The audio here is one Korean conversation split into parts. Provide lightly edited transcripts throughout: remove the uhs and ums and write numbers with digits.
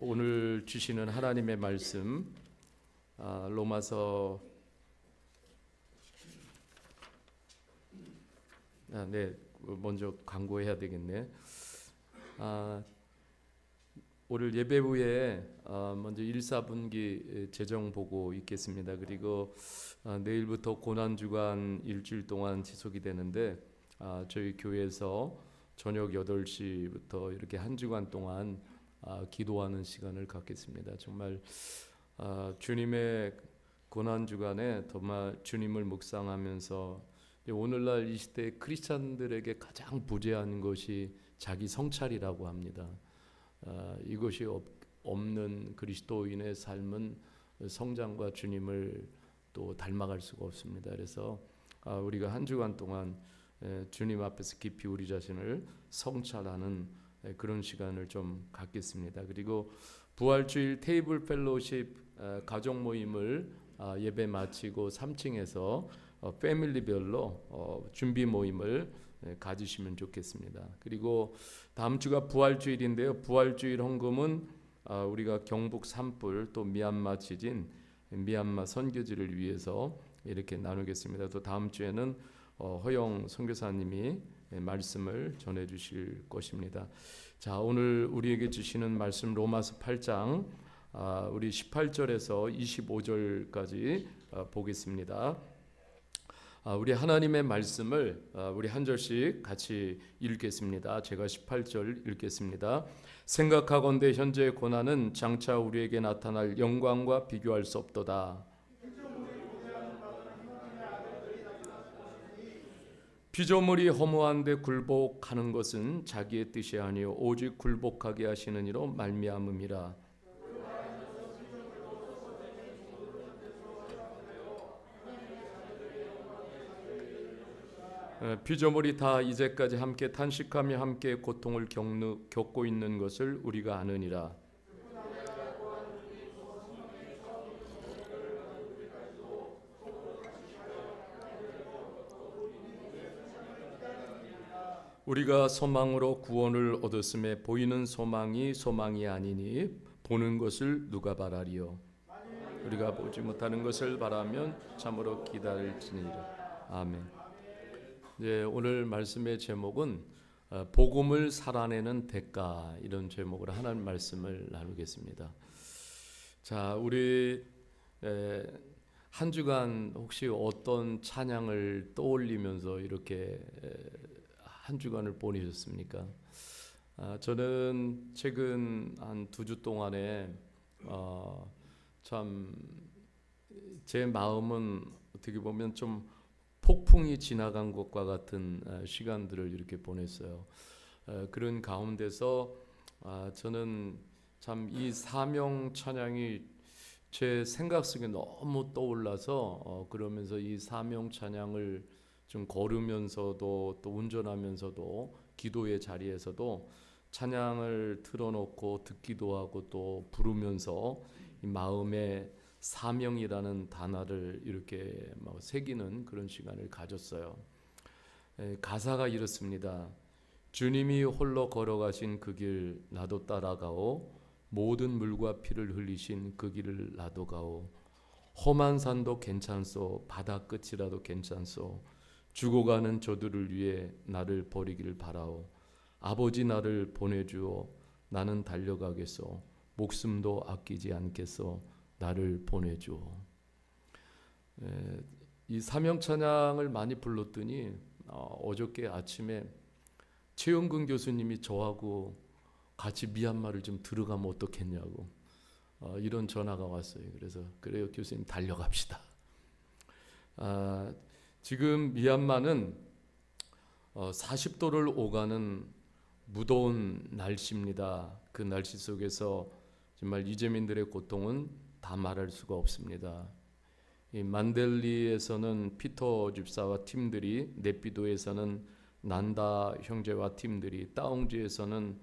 오늘 주시는 하나님의 말씀 로마서 먼저 광고해야 되겠네. 오늘 예배 후에 먼저 1, 4분기 재정 보고 있겠습니다. 그리고 내일부터 고난주간 일주일 동안 지속이 되는데 저희 교회에서 저녁 8시부터 이렇게 한 주간 동안 기도하는 시간을 갖겠습니다. 정말 주님의 고난주간에 정말 주님을 묵상하면서 오늘날 이 시대 크리스찬들에게 가장 부재한 것이 자기 성찰이라고 합니다. 이것이 없는 그리스도인의 삶은 성장과 주님을 또 닮아갈 수가 없습니다. 그래서 우리가 한 주간 동안 주님 앞에서 깊이 우리 자신을 성찰하는 그런 시간을 좀 갖겠습니다. 그리고 부활주일 테이블 펠로우십 가족 모임을 예배 마치고 3층에서 패밀리별로 준비 모임을 가지시면 좋겠습니다. 그리고 다음 주가 부활주일인데요. 부활주일 헌금은 우리가 경북 산불 또 미얀마 지진, 미얀마 선교지를 위해서 이렇게 나누겠습니다. 또 다음 주에는 허영 선교사님이 말씀을 전해 주실 것입니다. 자, 오늘 우리에게 주시는 말씀 로마서 8장 우리 18절에서 25절까지 보겠습니다. 우리 하나님의 말씀을 우리 한 절씩 같이 읽겠습니다. 제가 18절 읽겠습니다. 생각하건대 현재의 고난은 장차 우리에게 나타날 영광과 비교할 수 없도다. 피조물이 허무한데 굴복하는 것은 자기의 뜻이 아니요 오직 굴복하게 하시는 이로 말미암음이라. 피조물이 다 이제까지 함께 탄식하며 함께 고통을 겪고 있는 것을 우리가 아느니라. 우리가 소망으로 구원을 얻었음에 보이는 소망이 아니니 보는 것을 누가 바라리요. 우리가 보지 못하는 것을 바라면 참으로 기다릴지니라. 아멘. 오늘 말씀의 제목은 복음을 살아내는 대가, 이런 제목으로 하나님 말씀을 나누겠습니다. 자, 우리 한 주간 혹시 어떤 찬양을 떠올리면서 이렇게 한 주간을 보내셨습니까? 저는 최근 한 2주 동안에 참 제 마음은 어떻게 보면 좀 폭풍이 지나간 것과 같은 시간들을 이렇게 보냈어요. 그런 가운데서 저는 참 이 사명 찬양이 제 생각 속에 너무 떠올라서 그러면서 이 사명 찬양을 좀 걸으면서도 또 운전하면서도 기도의 자리에서도 찬양을 틀어놓고 듣기도 하고 또 부르면서 이 마음에 사명이라는 단어를 이렇게 새기는 그런 시간을 가졌어요. 가사가 이렇습니다. 주님이 홀로 걸어가신 그 길 나도 따라가오. 모든 물과 피를 흘리신 그 길을 나도 가오. 험한 산도 괜찮소. 바다 끝이라도 괜찮소. 죽어가는 저들을 위해 나를 버리기를 바라오. 아버지 나를 보내주오. 나는 달려가겠소. 목숨도 아끼지 않겠소. 나를 보내주오. 이 사명 찬양을 많이 불렀더니 어저께 아침에 최영근 교수님이 저하고 같이 미얀마를 좀 들어가면 어떻겠냐고 이런 전화가 왔어요. 그래서 그래요 교수님 달려갑시다. 지금 미얀마는 40도를 오가는 무더운 날씨입니다. 그 날씨 속에서 정말 이재민들의 고통은 다 말할 수가 없습니다. 이 만델리에서는 피터 집사와 팀들이, 네피도에서는 난다 형제와 팀들이, 따옹지에서는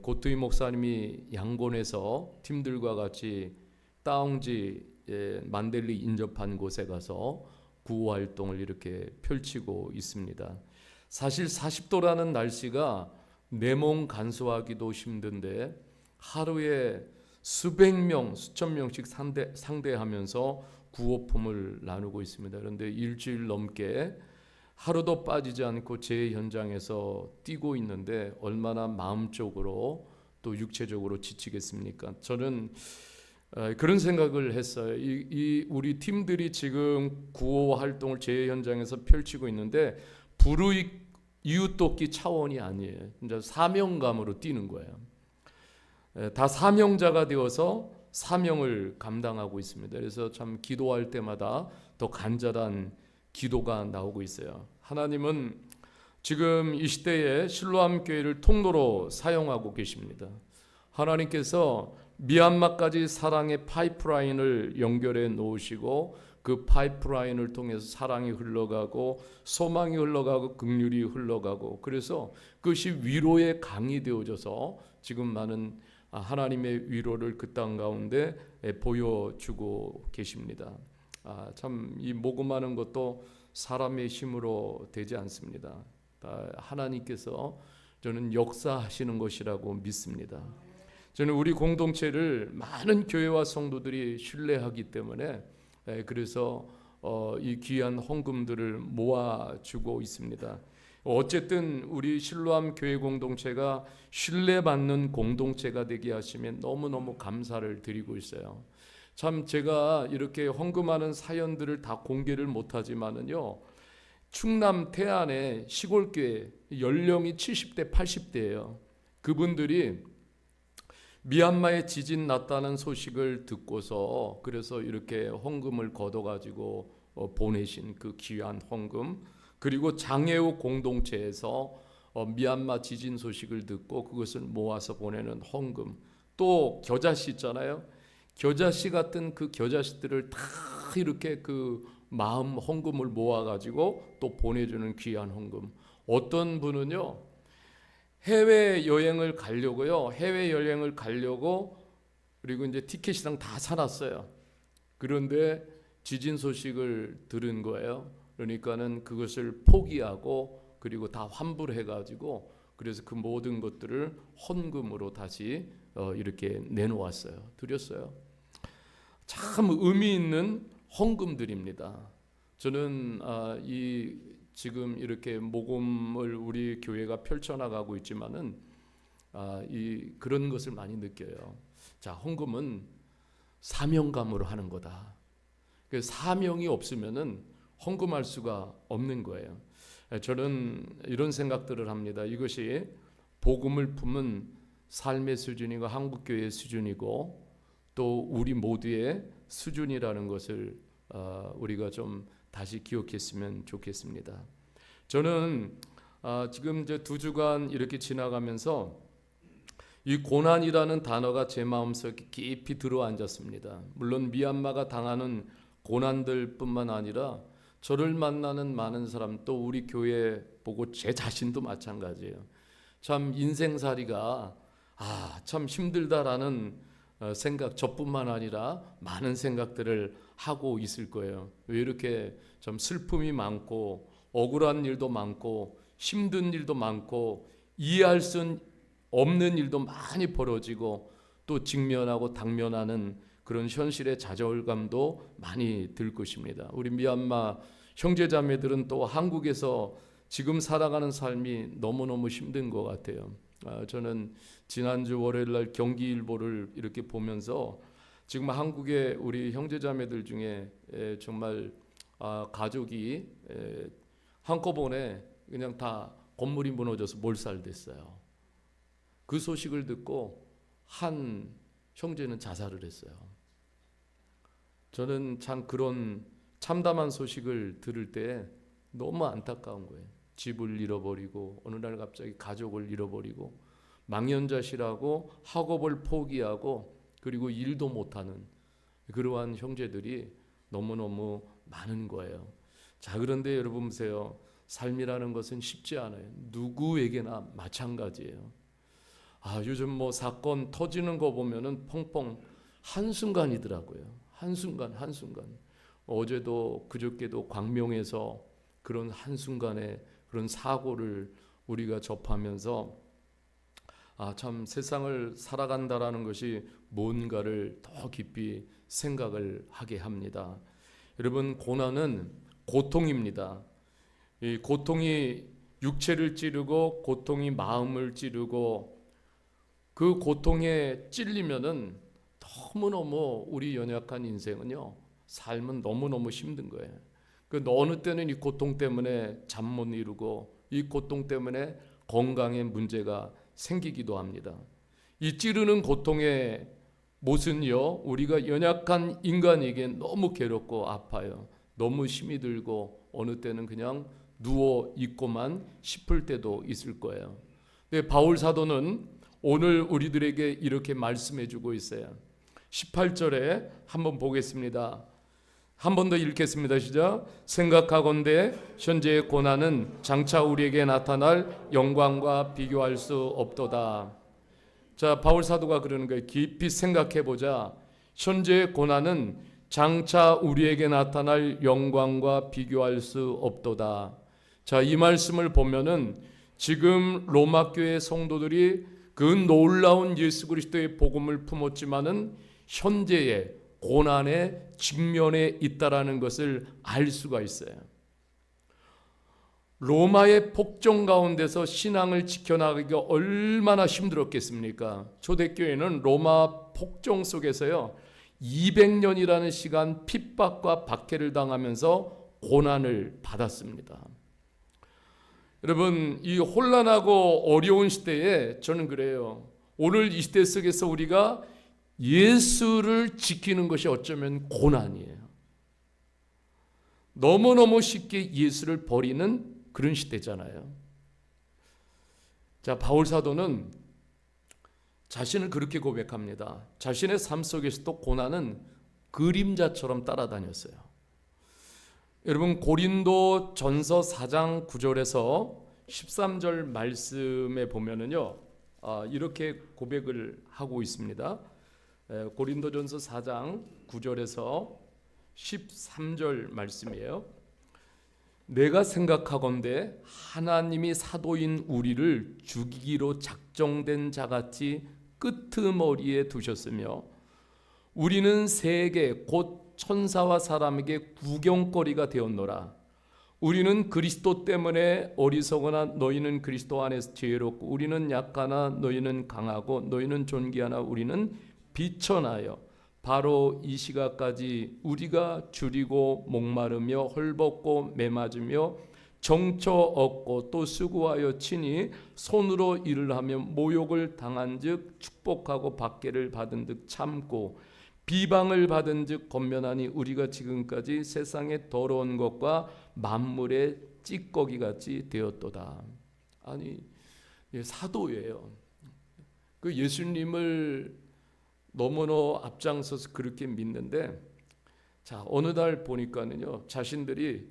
고투이 목사님이 양곤에서 팀들과 같이 따옹지 만델리 인접한 곳에 가서 구호 활동을 이렇게 펼치고 있습니다. 사실 40도라는 날씨가 내 몸 간수하기도 힘든데 하루에 수백 명, 수천 명씩 상대하면서 구호품을 나누고 있습니다. 그런데 일주일 넘게 하루도 빠지지 않고 제 현장에서 뛰고 있는데 얼마나 마음적으로 또 육체적으로 지치겠습니까? 저는 그런 생각을 했어요. 우리 팀들이 지금 구호 활동을 제 현장에서 펼치고 있는데 불의 이웃돕기 차원이 아니에요. 이제 사명감으로 뛰는 거예요. 다 사명자가 되어서 사명을 감당하고 있습니다. 그래서 참 기도할 때마다 더 간절한 기도가 나오고 있어요. 하나님은 지금 이 시대에 실로암 교회를 통로로 사용하고 계십니다. 하나님께서 미얀마까지 사랑의 파이프라인을 연결해 놓으시고 그 파이프라인을 통해서 사랑이 흘러가고 소망이 흘러가고 긍휼이 흘러가고 그래서 그것이 위로의 강이 되어져서 지금 많은 하나님의 위로를 그 땅 가운데 보여주고 계십니다. 참 이 모금하는 것도 사람의 힘으로 되지 않습니다. 하나님께서 저는 역사하시는 것이라고 믿습니다. 저는 우리 공동체를 많은 교회와 성도들이 신뢰하기 때문에 그래서 이 귀한 헌금들을 모아주고 있습니다. 어쨌든 우리 실로암 교회 공동체가 신뢰받는 공동체가 되게 하시면 너무너무 감사를 드리고 있어요. 참 제가 이렇게 헌금하는 사연들을 다 공개를 못하지만은요, 충남 태안의 시골교회 연령이 70대 80대예요. 그분들이 미얀마에 지진 났다는 소식을 듣고서 그래서 이렇게 헌금을 걷어가지고 보내신 그 귀한 헌금, 그리고 장애우 공동체에서 미얀마 지진 소식을 듣고 그것을 모아서 보내는 헌금, 또 겨자씨 있잖아요. 겨자씨 같은 그 겨자씨들을 다 이렇게 그 마음 헌금을 모아가지고 또 보내주는 귀한 헌금. 어떤 분은요, 해외여행을 가려고요. 해외여행을 가려고 그리고 이제 티켓이랑 다 사놨어요. 그런데 지진 소식을 들은 거예요. 그러니까는 그것을 포기하고 그리고 다 환불해가지고 그래서 그 모든 것들을 헌금으로 다시 이렇게 내놓았어요. 드렸어요. 참 의미 있는 헌금들입니다. 저는 이 지금 이렇게 모금을 우리 교회가 펼쳐나가고 있지만은 이 그런 것을 많이 느껴요. 자, 헌금은 사명감으로 하는 거다. 그 사명이 없으면은 헌금할 수가 없는 거예요. 저는 이런 생각들을 합니다. 이것이 복음을 품은 삶의 수준이고 한국교회의 수준이고 또 우리 모두의 수준이라는 것을 우리가 좀 다시 기억했으면 좋겠습니다. 저는 지금 이제 2주간 이렇게 지나가면서 이 고난이라는 단어가 제 마음속에 깊이 들어앉았습니다. 물론 미얀마가 당하는 고난들뿐만 아니라 저를 만나는 많은 사람, 또 우리 교회 보고 제 자신도 마찬가지예요. 참 인생살이가 참 힘들다라는 생각, 저뿐만 아니라 많은 생각들을 하고 있을 거예요. 왜 이렇게 좀 슬픔이 많고 억울한 일도 많고 힘든 일도 많고 이해할 수 없는 일도 많이 벌어지고 또 직면하고 당면하는 그런 현실의 좌절감도 많이 들 것입니다. 우리 미얀마 형제자매들은 또 한국에서 지금 살아가는 삶이 너무너무 힘든 것 같아요. 저는 지난주 월요일날 경기일보를 이렇게 보면서 지금 한국의 우리 형제자매들 중에 정말 가족이 한꺼번에 그냥 다 건물이 무너져서 몰살됐어요. 그 소식을 듣고 한 형제는 자살을 했어요. 저는 참 그런 참담한 소식을 들을 때 너무 안타까운 거예요. 집을 잃어버리고 어느 날 갑자기 가족을 잃어버리고 망연자실하고 학업을 포기하고 그리고 일도 못하는 그러한 형제들이 너무너무 많은 거예요. 자, 그런데 여러분 보세요. 삶이라는 것은 쉽지 않아요. 누구에게나 마찬가지예요. 요즘 뭐 사건 터지는 거 보면은 펑펑 한순간이더라고요. 한순간. 어제도 그저께도 광명에서 그런 한순간에 그런 사고를 우리가 접하면서 참 세상을 살아간다라는 것이 뭔가를 더 깊이 생각을 하게 합니다. 여러분, 고난은 고통입니다. 이 고통이 육체를 찌르고 고통이 마음을 찌르고 그 고통에 찔리면은 너무너무 우리 연약한 인생은요, 삶은 너무너무 힘든 거예요. 그 어느 때는 이 고통 때문에 잠 못 이루고 이 고통 때문에 건강에 문제가 생기기도 합니다. 이 찌르는 고통의 모습은요, 우리가 연약한 인간에게 너무 괴롭고 아파요. 너무 힘이 들고 어느 때는 그냥 누워 있고만 싶을 때도 있을 거예요. 근데 바울 사도는 오늘 우리들에게 이렇게 말씀해 주고 있어요. 18절에 한번 보겠습니다. 한 번 더 읽겠습니다. 시작. 생각하건대 현재의 고난은 장차 우리에게 나타날 영광과 비교할 수 없도다. 자, 바울 사도가 그러는 거예요. 깊이 생각해 보자. 현재의 고난은 장차 우리에게 나타날 영광과 비교할 수 없도다. 자, 이 말씀을 보면은 지금 로마 교회 성도들이 그 놀라운 예수 그리스도의 복음을 품었지만은 현재의 고난의 직면에 있다라는 것을 알 수가 있어요. 로마의 폭정 가운데서 신앙을 지켜나가기가 얼마나 힘들었겠습니까? 초대교회는 로마 폭정 속에서요 200년이라는 시간 핍박과 박해를 당하면서 고난을 받았습니다. 여러분, 이 혼란하고 어려운 시대에 저는 그래요. 오늘 이 시대 속에서 우리가 예수를 지키는 것이 어쩌면 고난이에요. 너무너무 쉽게 예수를 버리는 그런 시대잖아요. 자, 바울 사도는 자신을 그렇게 고백합니다. 자신의 삶 속에서도 고난은 그림자처럼 따라다녔어요. 여러분, 고린도 전서 4장 9절에서 13절 말씀에 보면은요, 이렇게 고백을 하고 있습니다. 고린도전서 4장 9절에서 13절 말씀이에요. 내가 생각하건대 하나님이 사도인 우리를 죽이기로 작정된 자같이 끄트머리에 두셨으며 우리는 세계 곧 천사와 사람에게 구경거리가 되었노라. 우리는 그리스도 때문에 어리석으나 너희는 그리스도 안에서 지혜롭고 우리는 약하나 너희는 강하고 너희는 존귀하나 우리는 비천하여 바로 이 시각까지 우리가 줄이고 목마르며 헐벗고 매맞으며 정처 얻고 또 수고하여 친히 손으로 일을 하며 모욕을 당한즉 축복하고 박해를 받은 듯 참고 비방을 받은즉 권면하니 우리가 지금까지 세상의 더러운 것과 만물의 찌꺼기같이 되었도다. 아니, 사도예요. 그 예수님을 너무나 앞장서서 그렇게 믿는데, 자, 어느 날 보니까는요, 자신들이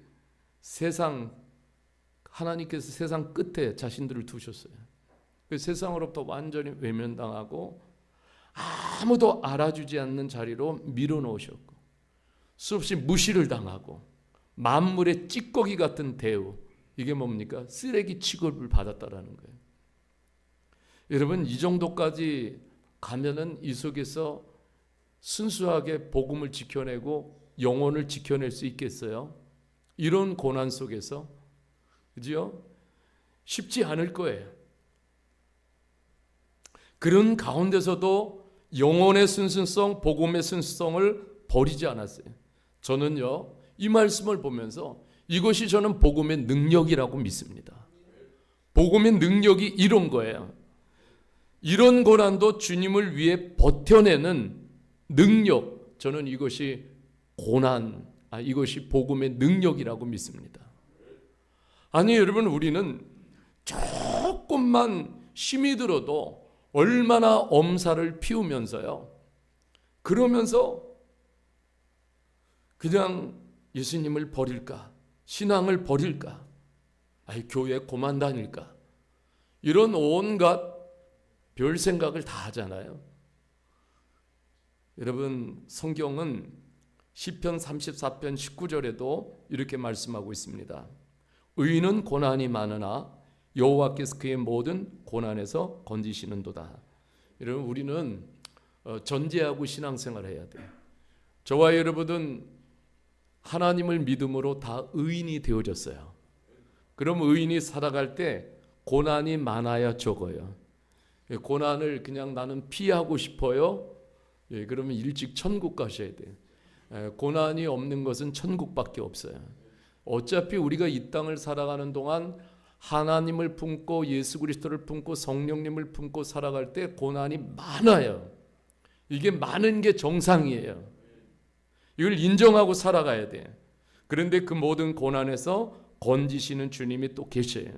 하나님께서 세상 끝에 자신들을 두셨어요. 그 세상으로부터 완전히 외면당하고 아무도 알아주지 않는 자리로 밀어놓으셨고 수없이 무시를 당하고 만물의 찌꺼기 같은 대우, 이게 뭡니까? 쓰레기 취급을 받았다라는 거예요. 여러분, 이 정도까지 가면은 이 속에서 순수하게 복음을 지켜내고 영혼을 지켜낼 수 있겠어요? 이런 고난 속에서, 그죠? 쉽지 않을 거예요. 그런 가운데서도 영혼의 순수성, 복음의 순수성을 버리지 않았어요. 저는요, 이 말씀을 보면서 이것이 저는 복음의 능력이라고 믿습니다. 복음의 능력이 이런 거예요. 이런 고난도 주님을 위해 버텨내는 능력, 저는 이것이 이것이 복음의 능력이라고 믿습니다. 아니, 여러분, 우리는 조금만 힘이 들어도 얼마나 엄살을 피우면서요, 그러면서 그냥 예수님을 버릴까, 신앙을 버릴까, 교회 고만 다닐까, 이런 온갖 별 생각을 다 하잖아요. 여러분, 성경은 시편 34편 19절에도 이렇게 말씀하고 있습니다. 의인은 고난이 많으나 여호와께서 그의 모든 고난에서 건지시는도다. 여러분, 우리는 전제하고 신앙생활을 해야 돼요. 저와 여러분은 하나님을 믿음으로 다 의인이 되어졌어요. 그럼 의인이 살아갈 때 고난이 많아야 적어요. 고난을 그냥 나는 피하고 싶어요. 그러면 일찍 천국 가셔야 돼요. 고난이 없는 것은 천국밖에 없어요. 어차피 우리가 이 땅을 살아가는 동안 하나님을 품고 예수 그리스도를 품고 성령님을 품고 살아갈 때 고난이 많아요. 이게 많은 게 정상이에요. 이걸 인정하고 살아가야 돼요. 그런데 그 모든 고난에서 건지시는 주님이 또 계셔요.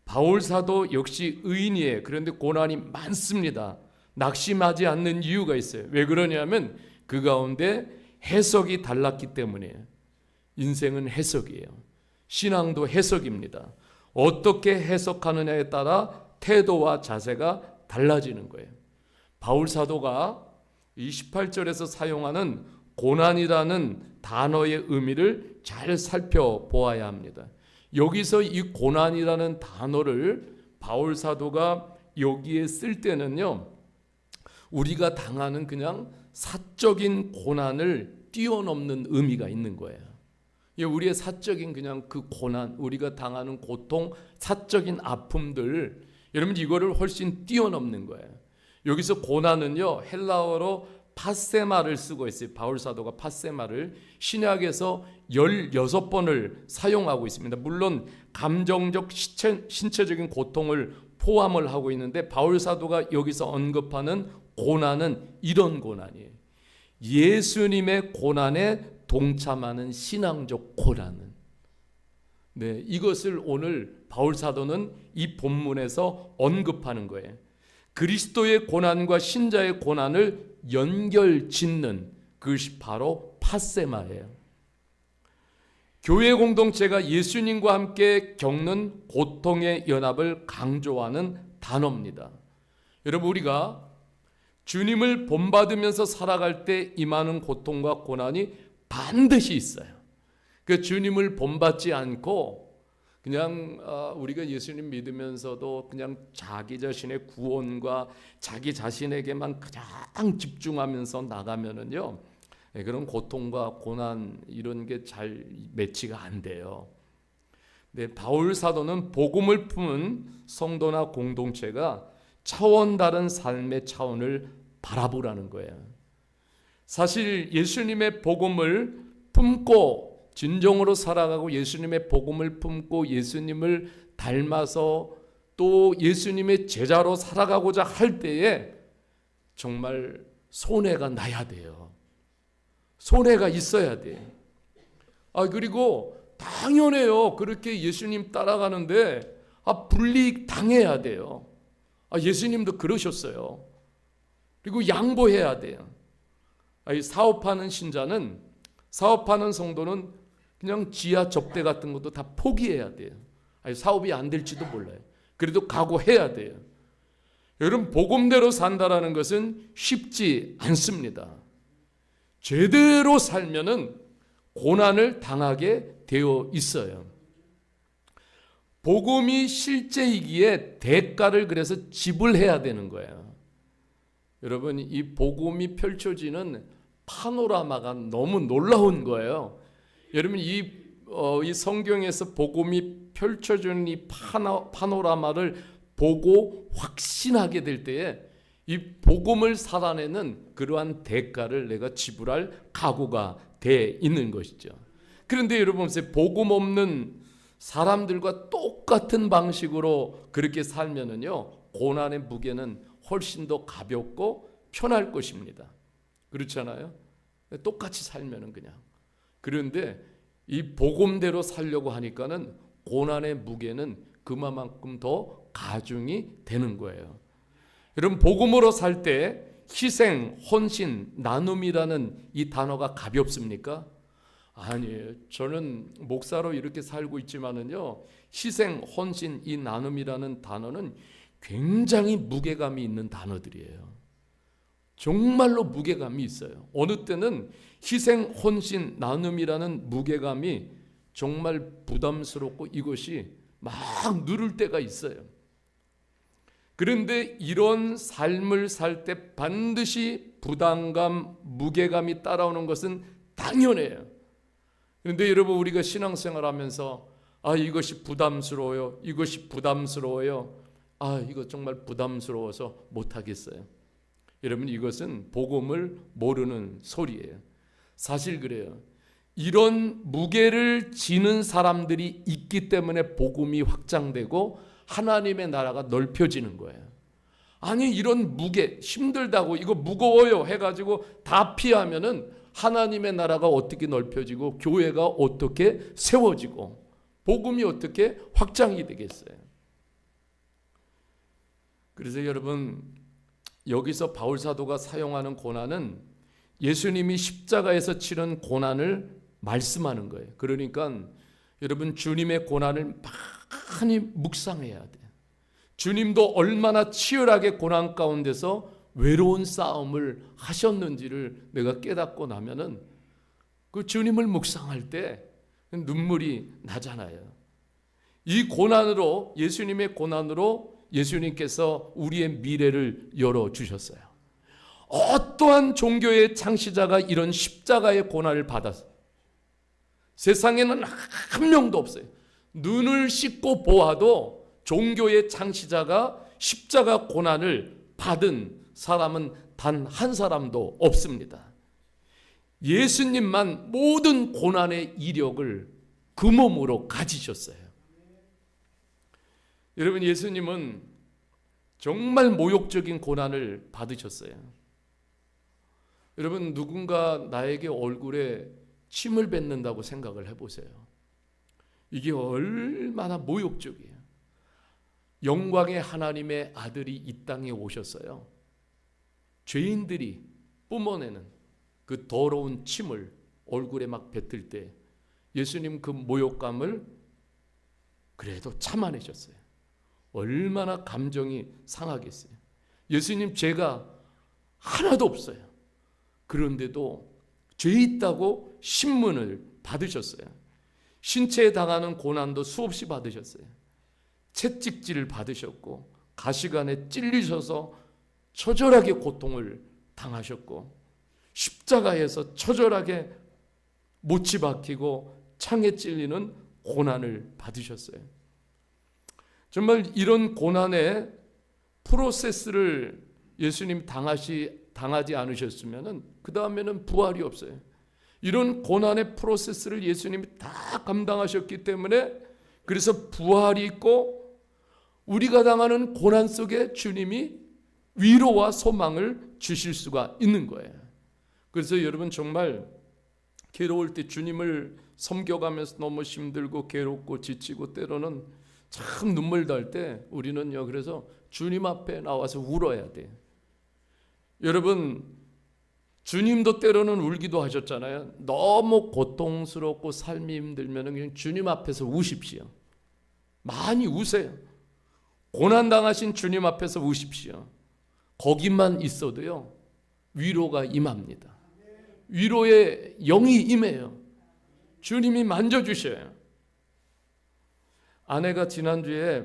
바울 사도 역시 의인이에요. 그런데 고난이 많습니다. 낙심하지 않는 이유가 있어요. 왜 그러냐면 그 가운데 해석이 달랐기 때문이에요. 인생은 해석이에요. 신앙도 해석입니다. 어떻게 해석하느냐에 따라 태도와 자세가 달라지는 거예요. 바울 사도가 28절에서 사용하는 고난이라는 단어의 의미를 잘 살펴보아야 합니다. 여기서 이 고난이라는 단어를 바울 사도가 여기에 쓸 때는요, 우리가 당하는 그냥 사적인 고난을 뛰어넘는 의미가 있는 거예요. 우리의 사적인 그냥 그 고난, 우리가 당하는 고통, 사적인 아픔들, 여러분 이거를 훨씬 뛰어넘는 거예요. 여기서 고난은요, 헬라어로 파세마를 쓰고 있어요. 바울 사도가 파세마를 신약에서 16번을 사용하고 있습니다. 물론 감정적 신체적인 고통을 포함을 하고 있는데 바울 사도가 여기서 언급하는 고난은 이런 고난이에요. 예수님의 고난에 동참하는 신앙적 고난은, 이것을 오늘 바울 사도는 이 본문에서 언급하는 거예요. 그리스도의 고난과 신자의 고난을 연결 짓는 그것이 바로 파세마예요. 교회 공동체가 예수님과 함께 겪는 고통의 연합을 강조하는 단어입니다. 여러분, 우리가 주님을 본받으면서 살아갈 때 임하는 고통과 고난이 반드시 있어요. 그 주님을 본받지 않고 그냥 우리가 예수님 믿으면서도 그냥 자기 자신의 구원과 자기 자신에게만 그냥 집중하면서 나가면은요, 그런 고통과 고난 이런 게 잘 매치가 안 돼요. 바울 사도는 복음을 품은 성도나 공동체가 차원 다른 삶의 차원을 바라보라는 거예요. 사실 예수님의 복음을 품고 진정으로 살아가고 예수님의 복음을 품고 예수님을 닮아서 또 예수님의 제자로 살아가고자 할 때에 정말 손해가 나야 돼요. 손해가 있어야 돼. 그리고 당연해요. 그렇게 예수님 따라가는데 불이익 당해야 돼요. 예수님도 그러셨어요. 그리고 양보해야 돼요. 사업하는 신자는, 사업하는 성도는 그냥 지하 접대 같은 것도 다 포기해야 돼요. 사업이 안 될지도 몰라요. 그래도 각오해야 돼요. 여러분, 복음대로 산다라는 것은 쉽지 않습니다. 제대로 살면은 고난을 당하게 되어 있어요. 복음이 실제이기에 대가를 그래서 지불해야 되는 거예요. 여러분, 이 복음이 펼쳐지는 파노라마가 너무 놀라운 거예요. 여러분, 이 성경에서 복음이 펼쳐지는 이 파노라마를 보고 확신하게 될 때에 이 복음을 살아내는 그러한 대가를 내가 지불할 각오가 돼 있는 것이죠. 그런데 여러분, 복음 없는 사람들과 똑같은 방식으로 그렇게 살면은요, 고난의 무게는 훨씬 더 가볍고 편할 것입니다. 그렇잖아요? 똑같이 살면은 그냥. 그런데 이 복음대로 살려고 하니까는 고난의 무게는 그만큼 더 가중이 되는 거예요. 여러분, 복음으로 살 때 희생, 헌신, 나눔이라는 이 단어가 가볍습니까? 아니에요. 저는 목사로 이렇게 살고 있지만은요, 희생, 헌신, 이 나눔이라는 단어는 굉장히 무게감이 있는 단어들이에요. 정말로 무게감이 있어요. 어느 때는 희생, 헌신, 나눔이라는 무게감이 정말 부담스럽고 이것이 막 누를 때가 있어요. 그런데 이런 삶을 살 때 반드시 부담감, 무게감이 따라오는 것은 당연해요. 그런데 여러분, 우리가 신앙생활 하면서 이것이 부담스러워요, 이것이 부담스러워요, 이거 정말 부담스러워서 못하겠어요. 여러분, 이것은 복음을 모르는 소리예요. 사실 그래요. 이런 무게를 지는 사람들이 있기 때문에 복음이 확장되고 하나님의 나라가 넓혀지는 거예요. 아니, 이런 무게, 힘들다고 이거 무거워요 해가지고 다 피하면은 하나님의 나라가 어떻게 넓혀지고 교회가 어떻게 세워지고 복음이 어떻게 확장이 되겠어요. 그래서 여러분, 여기서 바울 사도가 사용하는 고난은 예수님이 십자가에서 치른 고난을 말씀하는 거예요. 그러니까 여러분, 주님의 고난을 많이 묵상해야 돼요. 주님도 얼마나 치열하게 고난 가운데서 외로운 싸움을 하셨는지를 내가 깨닫고 나면은 그 주님을 묵상할 때 눈물이 나잖아요. 이 고난으로, 예수님의 고난으로 예수님께서 우리의 미래를 열어주셨어요. 어떠한 종교의 창시자가 이런 십자가의 고난을 받았어요? 세상에는 한 명도 없어요. 눈을 씻고 보아도 종교의 창시자가 십자가 고난을 받은 사람은 단 한 사람도 없습니다. 예수님만 모든 고난의 이력을 그 몸으로 가지셨어요. 여러분, 예수님은 정말 모욕적인 고난을 받으셨어요. 여러분, 누군가 나에게 얼굴에 침을 뱉는다고 생각을 해보세요. 이게 얼마나 모욕적이에요. 영광의 하나님의 아들이 이 땅에 오셨어요. 죄인들이 뿜어내는 그 더러운 침을 얼굴에 막 뱉을 때 예수님 그 모욕감을 그래도 참아내셨어요. 얼마나 감정이 상하겠어요. 예수님 죄가 하나도 없어요. 그런데도 죄 있다고 신문을 받으셨어요. 신체에 당하는 고난도 수없이 받으셨어요. 채찍질을 받으셨고 가시관에 찔리셔서 처절하게 고통을 당하셨고 십자가에서 처절하게 못이 박히고 창에 찔리는 고난을 받으셨어요. 정말 이런 고난의 프로세스를 예수님 당하지 않으셨으면 그 다음에는 부활이 없어요. 이런 고난의 프로세스를 예수님이 다 감당하셨기 때문에 그래서 부활이 있고 우리가 당하는 고난 속에 주님이 위로와 소망을 주실 수가 있는 거예요. 그래서 여러분, 정말 괴로울 때 주님을 섬겨가면서 너무 힘들고 괴롭고 지치고 때로는 참 눈물 날 때 우리는요, 그래서 주님 앞에 나와서 울어야 돼요. 여러분, 주님도 때로는 울기도 하셨잖아요. 너무 고통스럽고 삶이 힘들면 그냥 주님 앞에서 우십시오. 많이 우세요. 고난당하신 주님 앞에서 우십시오. 거기만 있어도요, 위로가 임합니다. 위로의 영이 임해요. 주님이 만져주셔요. 아내가 지난주에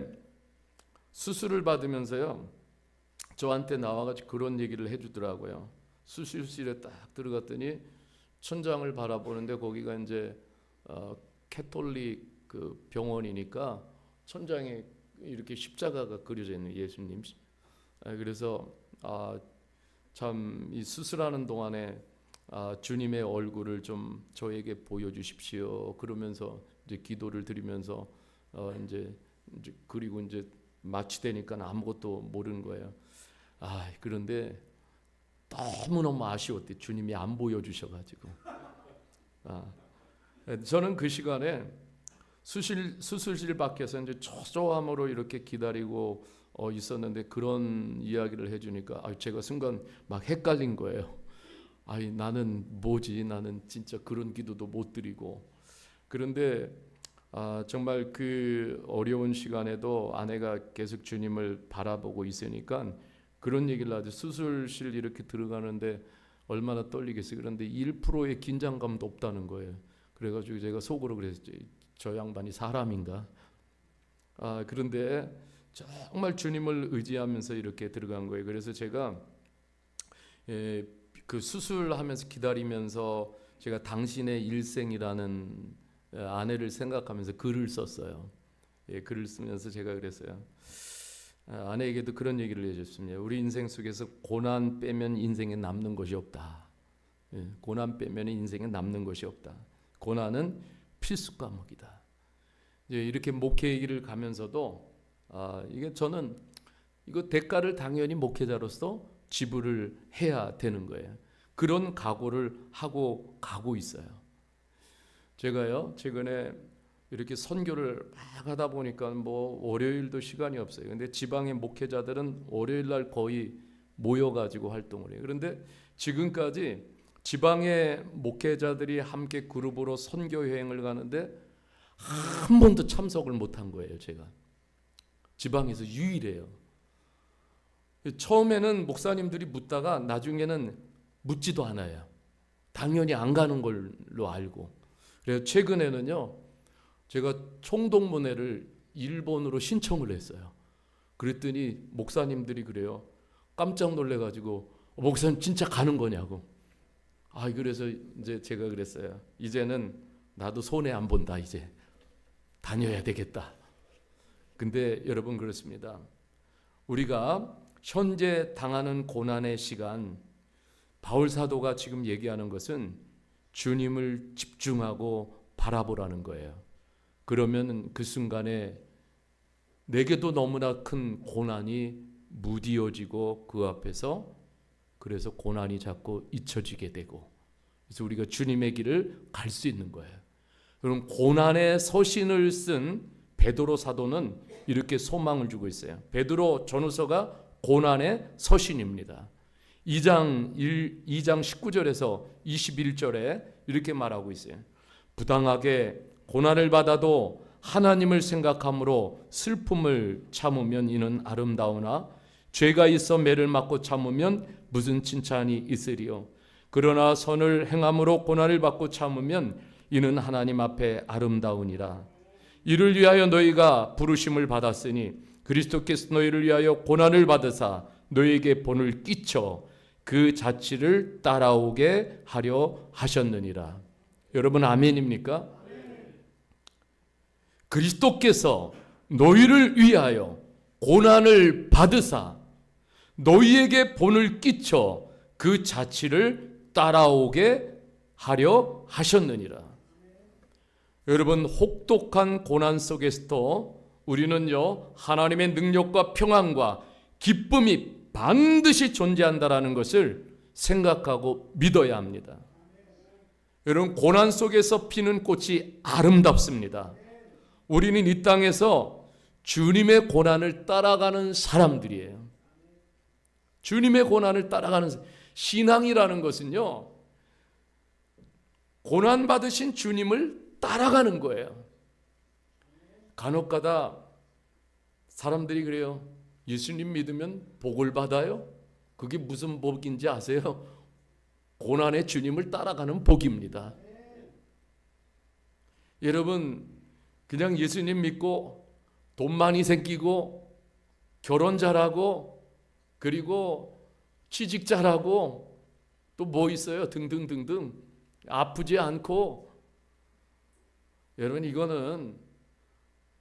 수술을 받으면서요, 저한테 나와가지고 그런 얘기를 해주더라고요. 수술실에 딱 들어갔더니 천장을 바라보는데 거기가 이제 캐톨릭 그 병원이니까 천장에 이렇게 십자가가 그려져 있는 예수님. 그래서 참 이 수술하는 동안에 주님의 얼굴을 좀 저에게 보여주십시오. 그러면서 이제 기도를 드리면서 이제 그리고 이제 마취되니까 아무것도 모르는 거예요. 그런데 너무너무 아쉬웠대. 주님이 안 보여주셔가지고. 저는 그 시간에 수술실 밖에서 이제 초조함으로 이렇게 기다리고 있었는데 그런 이야기를 해주니까 제가 순간 막 헷갈린 거예요. 나는 뭐지? 나는 진짜 그런 기도도 못 드리고. 그런데 정말 그 어려운 시간에도 아내가 계속 주님을 바라보고 있으니까 그런 얘기를 하죠. 수술실 이렇게 들어가는데 얼마나 떨리겠어요. 그런데 1%의 긴장감도 없다는 거예요. 그래가지고 제가 속으로 그랬죠. 저 양반이 사람인가? 그런데 정말 주님을 의지하면서 이렇게 들어간 거예요. 그래서 제가 그 수술하면서 기다리면서 제가 당신의 일생이라는 아내를 생각하면서 글을 썼어요. 글을 쓰면서 제가 그랬어요. 아내에게도 그런 얘기를 해줬습니다. 우리 인생 속에서 고난 빼면 인생에 남는 것이 없다. 고난 빼면 인생에 남는 것이 없다. 고난은 필수 과목이다. 이렇게 목회 길을 가면서도 이게 저는 이거 대가를 당연히 목회자로서 지불을 해야 되는 거예요. 그런 각오를 하고 가고 있어요. 제가요 최근에 이렇게 선교를 막 하다 보니까 뭐 월요일도 시간이 없어요. 근데 지방의 목회자들은 월요일 날 거의 모여가지고 활동을 해요. 그런데 지금까지 지방의 목회자들이 함께 그룹으로 선교 여행을 가는데 한 번도 참석을 못한 거예요. 제가 지방에서 유일해요. 처음에는 목사님들이 묻다가 나중에는 묻지도 않아요. 당연히 안 가는 걸로 알고. 그래서 최근에는요 제가 총동문회를 일본으로 신청을 했어요. 그랬더니 목사님들이 그래요. 깜짝 놀래가지고 목사님 진짜 가는 거냐고. 그래서 이제 제가 그랬어요. 이제는 나도 손해 안 본다. 이제 다녀야 되겠다. 근데 여러분 그렇습니다. 우리가 현재 당하는 고난의 시간, 바울 사도가 지금 얘기하는 것은 주님을 집중하고 바라보라는 거예요. 그러면 그 순간에 내게도 너무나 큰 고난이 무디어지고 그 앞에서 그래서 고난이 자꾸 잊혀지게 되고 그래서 우리가 주님의 길을 갈 수 있는 거예요. 그럼 고난의 서신을 쓴 베드로 사도는 이렇게 소망을 주고 있어요. 베드로 전후서가 고난의 서신입니다. 2장 19절에서 21절에 이렇게 말하고 있어요. 부당하게 고난을 받아도 하나님을 생각함으로 슬픔을 참으면 이는 아름다우나 죄가 있어 매를 맞고 참으면 무슨 칭찬이 있으리요. 그러나 선을 행함으로 고난을 받고 참으면 이는 하나님 앞에 아름다우니라. 이를 위하여 너희가 부르심을 받았으니 그리스도께서 너희를 위하여 고난을 받으사 너희에게 본을 끼쳐 그 자취를 따라오게 하려 하셨느니라. 여러분 아멘입니까? 그리스도께서 너희를 위하여 고난을 받으사 너희에게 본을 끼쳐 그 자취를 따라오게 하려 하셨느니라. 여러분 혹독한 고난 속에서도 우리는요 하나님의 능력과 평안과 기쁨이 반드시 존재한다라는 것을 생각하고 믿어야 합니다. 여러분 고난 속에서 피는 꽃이 아름답습니다. 우리는 이 땅에서 주님의 고난을 따라가는 사람들이에요. 주님의 고난을 따라가는 신앙이라는 것은요 고난 받으신 주님을 따라가는 거예요. 간혹가다 사람들이 그래요. 예수님 믿으면 복을 받아요? 그게 무슨 복인지 아세요? 고난의 주님을 따라가는 복입니다. 여러분 그냥 예수님 믿고 돈 많이 생기고 결혼 잘하고 그리고 취직 잘하고 또 뭐 있어요? 등등등등 아프지 않고 여러분 이거는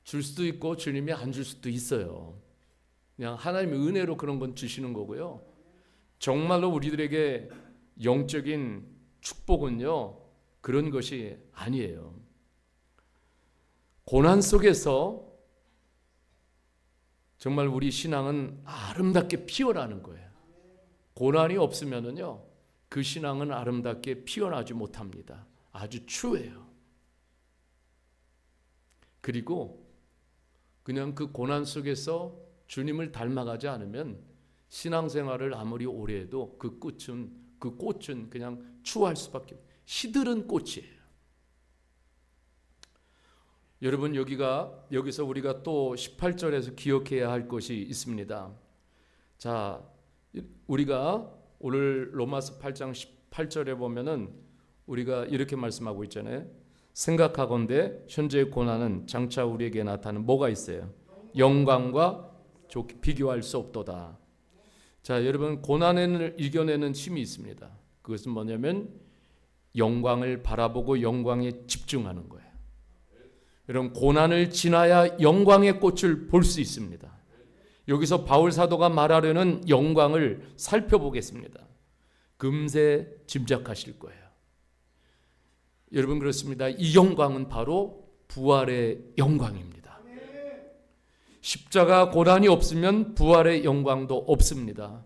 줄 수도 있고 주님이 안 줄 수도 있어요. 그냥 하나님의 은혜로 그런 건 주시는 거고요. 정말로 우리들에게 영적인 축복은요 그런 것이 아니에요. 고난 속에서 정말 우리 신앙은 아름답게 피어나는 거예요. 고난이 없으면은요 그 신앙은 아름답게 피어나지 못합니다. 아주 추해요. 그리고 그냥 그 고난 속에서 주님을 닮아가지 않으면 신앙생활을 아무리 오래 해도 그 꽃은 그냥 추할 수밖에 없어요. 시들은 꽃이에요. 여러분 여기서 우리가 또 18절에서 기억해야 할 것이 있습니다. 자, 우리가 오늘 로마서 8장 18절에 보면은 우리가 이렇게 말씀하고 있잖아요. 생각하건대 현재의 고난은 장차 우리에게 나타나는 뭐가 있어요? 영광과 비교할 수 없도다. 자, 여러분, 고난을 이겨내는 힘이 있습니다. 그것은 뭐냐면 영광을 바라보고 영광에 집중하는 거예요. 여러분, 고난을 지나야 영광의 꽃을 볼 수 있습니다. 여기서 바울 사도가 말하려는 영광을 살펴보겠습니다. 금세 짐작하실 거예요. 여러분, 그렇습니다. 이 영광은 바로 부활의 영광입니다. 십자가 고난이 없으면 부활의 영광도 없습니다.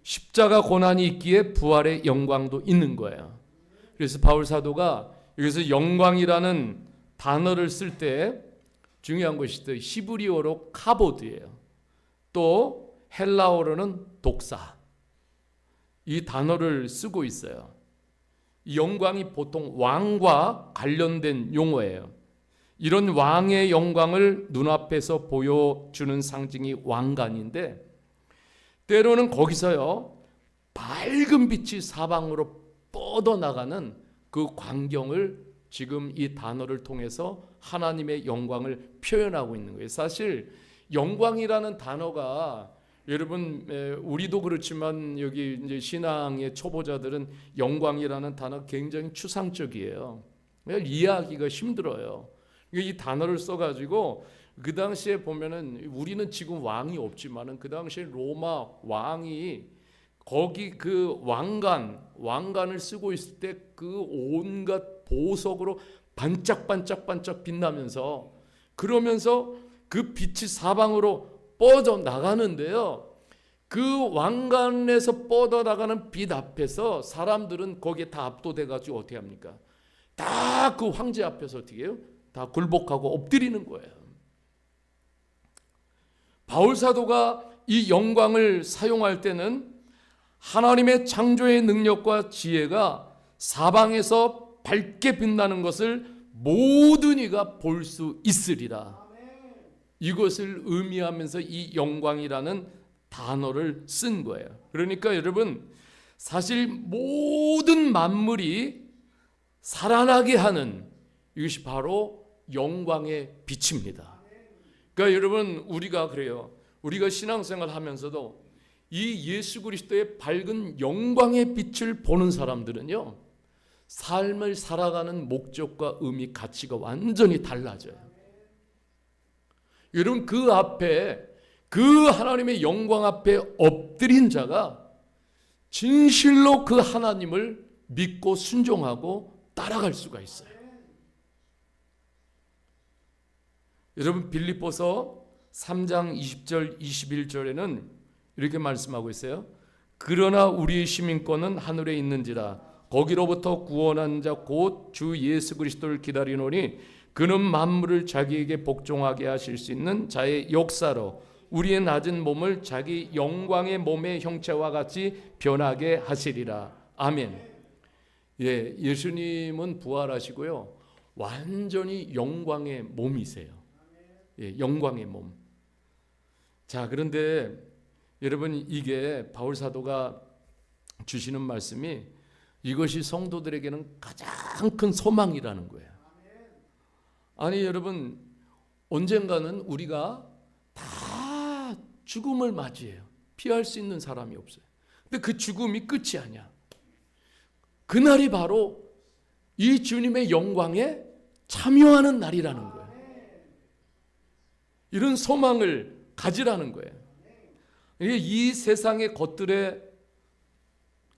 십자가 고난이 있기에 부활의 영광도 있는 거예요. 그래서 바울 사도가 여기서 영광이라는 단어를 쓸 때 중요한 것이 히브리어로 카보드예요. 또 헬라어로는 독사. 이 단어를 쓰고 있어요. 이 영광이 보통 왕과 관련된 용어예요. 이런 왕의 영광을 눈앞에서 보여주는 상징이 왕관인데, 때로는 거기서요 밝은 빛이 사방으로 뻗어나가는 그 광경을 지금 이 단어를 통해서 하나님의 영광을 표현하고 있는 거예요. 사실 영광이라는 단어가, 여러분, 우리도 그렇지만 여기 이제 신앙의 초보자들은 영광이라는 단어 굉장히 추상적이에요. 이해하기가 힘들어요. 이 단어를 써가지고 그 당시에 보면은, 우리는 지금 왕이 없지만은 그 당시에 로마 왕이 거기 그 왕관을 쓰고 있을 때 그 온갖 보석으로 반짝반짝 빛나면서, 그러면서 그 빛이 사방으로 뻗어 나가는데요. 그 왕관에서 뻗어 나가는 빛 앞에서 사람들은 거기에 다 압도돼 가지고 어떻게 합니까? 다 그 황제 앞에서 어떻게 해요? 다 굴복하고 엎드리는 거예요. 바울 사도가 이 영광을 사용할 때는 하나님의 창조의 능력과 지혜가 사방에서 밝게 빛나는 것을 모든 이가 볼 수 있으리라. 이것을 의미하면서 이 영광이라는 단어를 쓴 거예요. 그러니까 여러분, 사실 모든 만물이 살아나게 하는 이것이 바로 영광의 빛입니다. 그러니까 여러분, 우리가 그래요. 우리가 신앙생활 하면서도 이 예수 그리스도의 밝은 영광의 빛을 보는 사람들은요, 삶을 살아가는 목적과 의미, 가치가 완전히 달라져요. 여러분, 그 앞에, 그 하나님의 영광 앞에 엎드린 자가 진실로 그 하나님을 믿고 순종하고 따라갈 수가 있어요. 여러분, 빌립보서 3장 20절 21절에는 이렇게 말씀하고 있어요. 그러나 우리의 시민권은 하늘에 있는지라 거기로부터 구원한 자 곧 주 예수 그리스도를 기다리노니 그는 만물을 자기에게 복종하게 하실 수 있는 자의 역사로 우리의 낮은 몸을 자기 영광의 몸의 형체와 같이 변하게 하시리라. 아멘. 예, 예수님은 부활하시고요, 완전히 영광의 몸이세요. 예, 영광의 몸. 자, 그런데 여러분, 이게 바울 사도가 주시는 말씀이 이것이 성도들에게는 가장 큰 소망이라는 거예요. 아니 여러분, 언젠가는 우리가 다 죽음을 맞이해요. 피할 수 있는 사람이 없어요. 근데 그 죽음이 끝이 아니야. 그날이 바로 이 주님의 영광에 참여하는 날이라는 거예요. 이런 소망을 가지라는 거예요. 이 세상의 것들에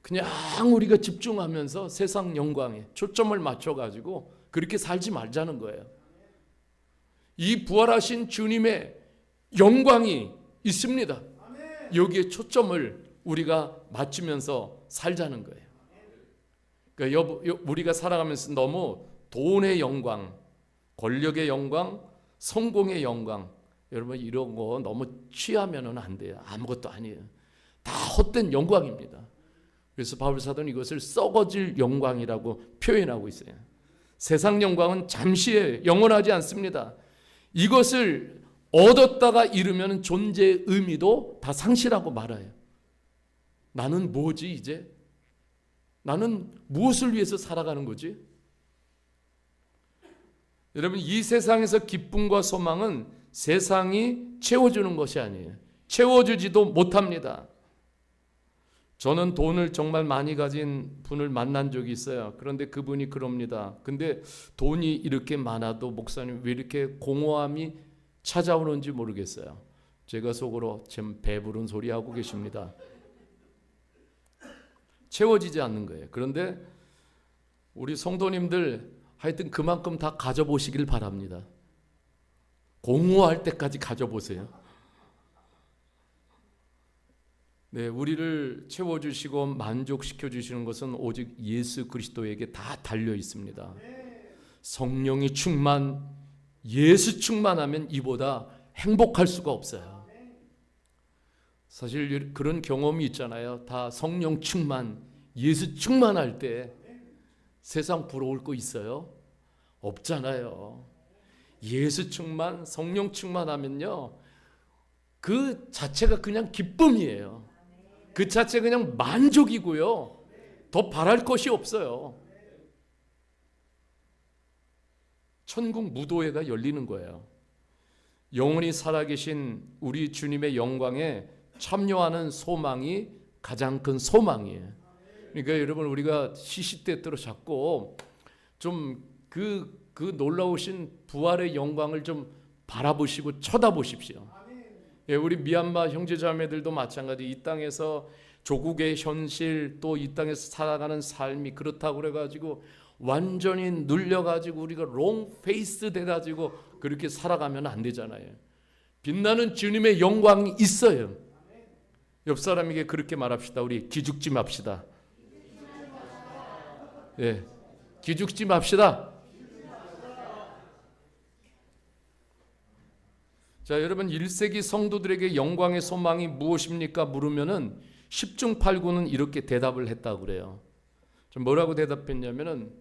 그냥 우리가 집중하면서 세상 영광에 초점을 맞춰가지고 그렇게 살지 말자는 거예요. 이 부활하신 주님의 영광이 있습니다. 여기에 초점을 우리가 맞추면서 살자는 거예요. 그러니까 우리가 살아가면서 너무 돈의 영광, 권력의 영광, 성공의 영광, 여러분 이런 거 너무 취하면은 안 돼요. 아무것도 아니에요. 다 헛된 영광입니다. 그래서 바울 사도는 이것을 썩어질 영광이라고 표현하고 있어요. 세상 영광은 잠시에 영원하지 않습니다. 이것을 얻었다가 잃으면 존재의 의미도 다 상실하고 말아요. 나는 뭐지 이제? 나는 무엇을 위해서 살아가는 거지? 여러분, 이 세상에서 기쁨과 소망은 세상이 채워주는 것이 아니에요. 채워주지도 못합니다. 저는 돈을 정말 많이 가진 분을 만난 적이 있어요. 그런데 그분이 그럽니다. 근데 돈이 이렇게 많아도 목사님 왜 이렇게 공허함이 찾아오는지 모르겠어요. 제가 속으로 참 배부른 소리 하고 계십니다. 채워지지 않는 거예요. 그런데 우리 성도님들 하여튼 그만큼 다 가져보시길 바랍니다. 공허할 때까지 가져보세요. 네, 우리를 채워주시고 만족시켜 주시는 것은 오직 예수 그리스도에게 다 달려 있습니다. 성령이 예수 충만하면 이보다 행복할 수가 없어요. 사실 그런 경험이 있잖아요. 다 성령 충만, 예수 충만할 때 세상 부러울 거 있어요? 없잖아요. 예수 충만, 성령 충만하면요, 그 자체가 그냥 기쁨이에요. 그 자체 그냥 만족이고요. 더 바랄 것이 없어요. 천국 무도회가 열리는 거예요. 영원히 살아계신 우리 주님의 영광에 참여하는 소망이 가장 큰 소망이에요. 그러니까 여러분, 우리가 시시때때로 자꾸 좀 그 놀라우신 부활의 영광을 좀 바라보시고 쳐다보십시오. 예, 우리 미얀마 형제자매들도 마찬가지. 이 땅에서 조국의 현실, 또 이 땅에서 살아가는 삶이 그렇다고 그래가지고 완전히 눌려가지고 우리가 롱 페이스 돼가지고 그렇게 살아가면 안 되잖아요. 빛나는 주님의 영광이 있어요. 옆 사람에게 그렇게 말합시다. 우리 기죽지 맙시다. 예, 기죽지 맙시다. 자, 여러분, 1세기 성도들에게 영광의 소망이 무엇입니까? 물으면은 10중 8구는 이렇게 대답을 했다고 그래요. 좀 뭐라고 대답했냐면은,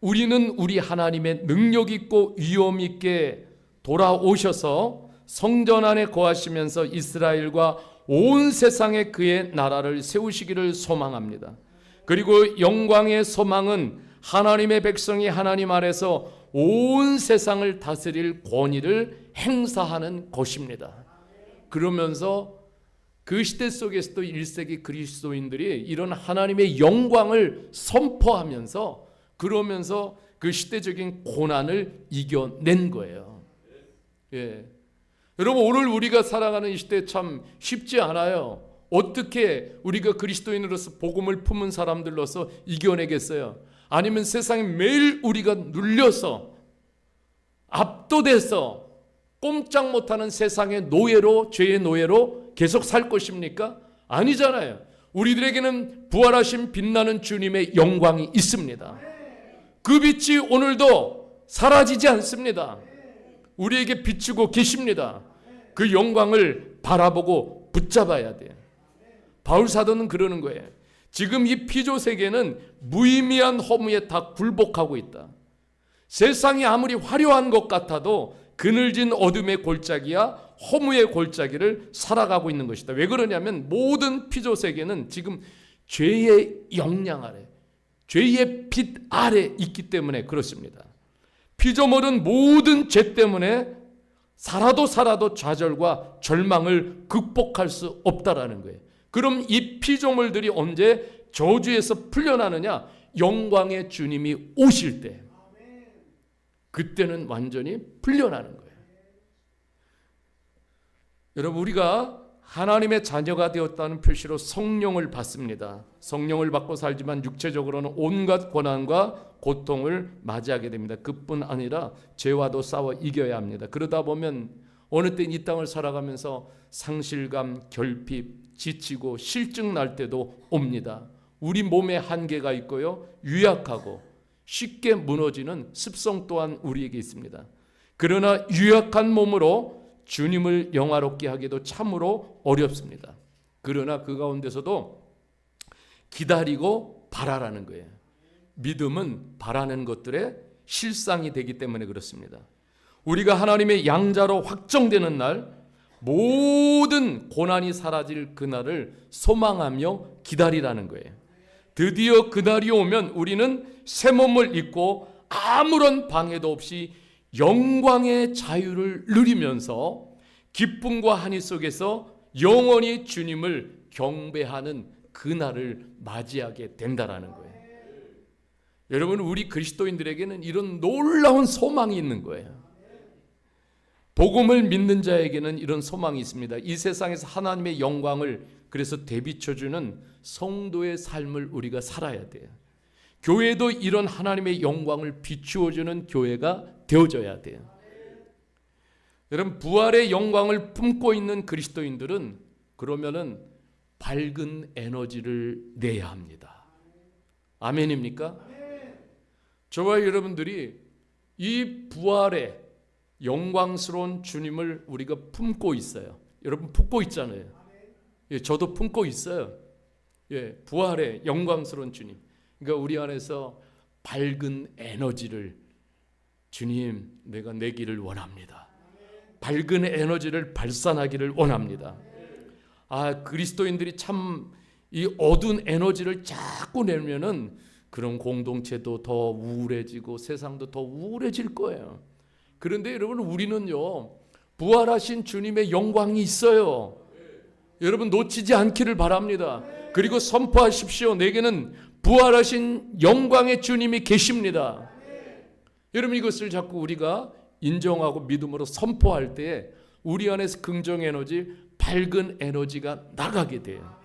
우리는 우리 하나님의 능력 있고 위엄 있게 돌아오셔서 성전 안에 거하시면서 이스라엘과 온 세상에 그의 나라를 세우시기를 소망합니다. 그리고 영광의 소망은 하나님의 백성이 하나님 아래서 온 세상을 다스릴 권위를 행사하는 것입니다. 그러면서 그 시대 속에서도 1세기 그리스도인들이 이런 하나님의 영광을 선포하면서, 그러면서 그 시대적인 고난을 이겨낸 거예요. 예. 여러분, 오늘 우리가 살아가는 이 시대 참 쉽지 않아요. 어떻게 우리가 그리스도인으로서 복음을 품은 사람들로서 이겨내겠어요? 아니면 세상에 매일 우리가 눌려서 압도돼서 꼼짝 못하는 세상의 노예로, 죄의 노예로 계속 살 것입니까? 아니잖아요. 우리들에게는 부활하신 빛나는 주님의 영광이 있습니다. 그 빛이 오늘도 사라지지 않습니다. 우리에게 비추고 계십니다. 그 영광을 바라보고 붙잡아야 돼요. 바울 사도는 그러는 거예요. 지금 이 피조 세계는 무의미한 허무에 다 굴복하고 있다. 세상이 아무리 화려한 것 같아도 그늘진 어둠의 골짜기야 허무의 골짜기를 살아가고 있는 것이다. 왜 그러냐면 모든 피조 세계는 지금 죄의 영향 아래, 죄의 빛 아래 있기 때문에 그렇습니다. 피조물은 모든 죄 때문에 살아도 좌절과 절망을 극복할 수 없다라는 거예요. 그럼 이 피조물들이 언제 저주에서 풀려나느냐? 영광의 주님이 오실 때, 그때는 완전히 풀려나는 거예요. 여러분, 우리가 하나님의 자녀가 되었다는 표시로 성령을 받습니다. 성령을 받고 살지만 육체적으로는 온갖 고난과 고통을 맞이하게 됩니다. 그뿐 아니라 죄와도 싸워 이겨야 합니다. 그러다 보면 어느 때 이 땅을 살아가면서 상실감, 결핍, 지치고 실증 날 때도 옵니다. 우리 몸에 한계가 있고요, 유약하고 쉽게 무너지는 습성 또한 우리에게 있습니다. 그러나 유약한 몸으로 주님을 영화롭게 하기도 참으로 어렵습니다. 그러나 그 가운데서도 기다리고 바라라는 거예요. 믿음은 바라는 것들의 실상이 되기 때문에 그렇습니다. 우리가 하나님의 양자로 확정되는 날, 모든 고난이 사라질 그날을 소망하며 기다리라는 거예요. 드디어 그날이 오면 우리는 새 몸을 입고 아무런 방해도 없이 영광의 자유를 누리면서 기쁨과 한이 속에서 영원히 주님을 경배하는 그날을 맞이하게 된다라는 거예요. 여러분, 우리 그리스도인들에게는 이런 놀라운 소망이 있는 거예요. 복음을 믿는 자에게는 이런 소망이 있습니다. 이 세상에서 하나님의 영광을 그래서 되비춰주는 성도의 삶을 우리가 살아야 돼요. 교회도 이런 하나님의 영광을 비추어주는 교회가 되어져야 돼요. 여러분, 부활의 영광을 품고 있는 그리스도인들은 그러면은 밝은 에너지를 내야 합니다. 아멘입니까? 저와 여러분들이 이 부활의 영광스러운 주님을 우리가 품고 있어요. 여러분 품고 있잖아요. 예, 저도 품고 있어요. 예, 부활의 영광스러운 주님. 그러니까 우리 안에서 밝은 에너지를 주님, 내가 내기를 원합니다. 밝은 에너지를 발산하기를 원합니다. 그리스도인들이 참 이 어두운 에너지를 자꾸 내면은 그런 공동체도 더 우울해지고 세상도 더 우울해질 거예요. 그런데 여러분, 우리는요, 부활하신 주님의 영광이 있어요. 여러분, 놓치지 않기를 바랍니다. 그리고 선포하십시오. 내게는 부활하신 영광의 주님이 계십니다. 여러분, 이것을 자꾸 우리가 인정하고 믿음으로 선포할 때 우리 안에서 긍정 에너지, 밝은 에너지가 나가게 돼요.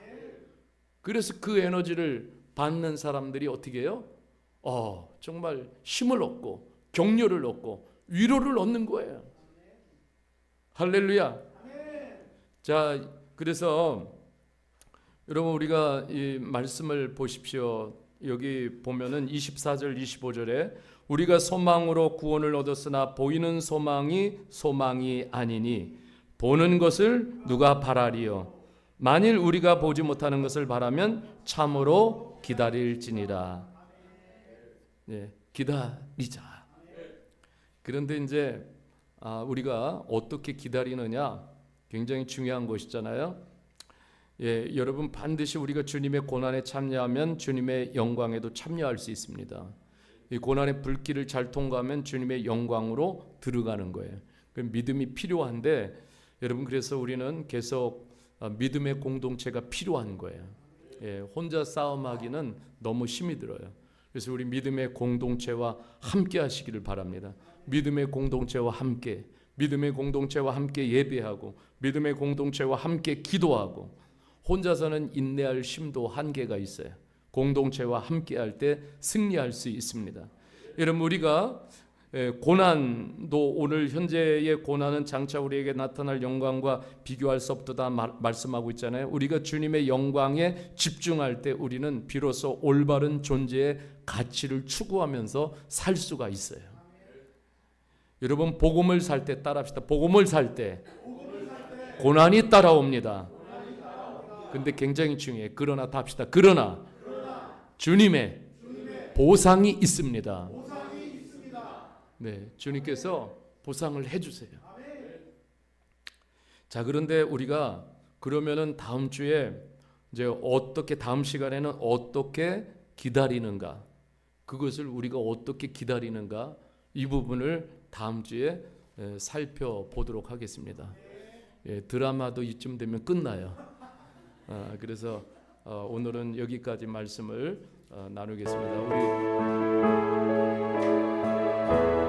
그래서 그 에너지를 받는 사람들이 어떻게 해요? 정말 힘을 얻고 격려를 얻고 위로를 얻는 거예요. 할렐루야. 자, 그래서 여러분, 우리가 이 말씀을 보십시오. 여기 보면은 24절 25절에 우리가 소망으로 구원을 얻었으나 보이는 소망이 아니니 보는 것을 누가 바라리요. 만일 우리가 보지 못하는 것을 바라면 참으로 기다릴지니라. 네, 기다리자. 그런데 이제 우리가 어떻게 기다리느냐 굉장히 중요한 것이잖아요. 예, 여러분, 반드시 우리가 주님의 고난에 참여하면 주님의 영광에도 참여할 수 있습니다. 이 고난의 불길을 잘 통과하면 주님의 영광으로 들어가는 거예요. 그 믿음이 필요한데 여러분, 그래서 우리는 계속 믿음의 공동체가 필요한 거예요. 예, 혼자 싸움하기는 너무 힘이 들어요. 그래서 우리 믿음의 공동체와 함께 하시기를 바랍니다. 믿음의 공동체와 함께, 믿음의 공동체와 함께 예배하고 믿음의 공동체와 함께 기도하고. 혼자서는 인내할 힘도 한계가 있어요. 공동체와 함께 할 때 승리할 수 있습니다. 여러분, 우리가 고난도, 오늘 현재의 고난은 장차 우리에게 나타날 영광과 비교할 수 없다 말씀하고 있잖아요. 우리가 주님의 영광에 집중할 때 우리는 비로소 올바른 존재의 가치를 추구하면서 살 수가 있어요. 여러분, 복음을 살 때 따라합시다. 복음을 살 때 고난이 따라옵니다. 근데 굉장히 중요해요. 그러나 답시다. 그러나 주님의 보상이 있습니다. 네, 주님께서 보상을 해주세요. 자, 그런데 우리가 그러면은 다음 주에 이제 어떻게, 다음 시간에는 어떻게 기다리는가, 그것을 우리가 어떻게 기다리는가, 이 부분을 다음 주에 살펴보도록 하겠습니다. 예, 드라마도 이쯤 되면 끝나요. 그래서 오늘은 여기까지 말씀을 나누겠습니다. 우리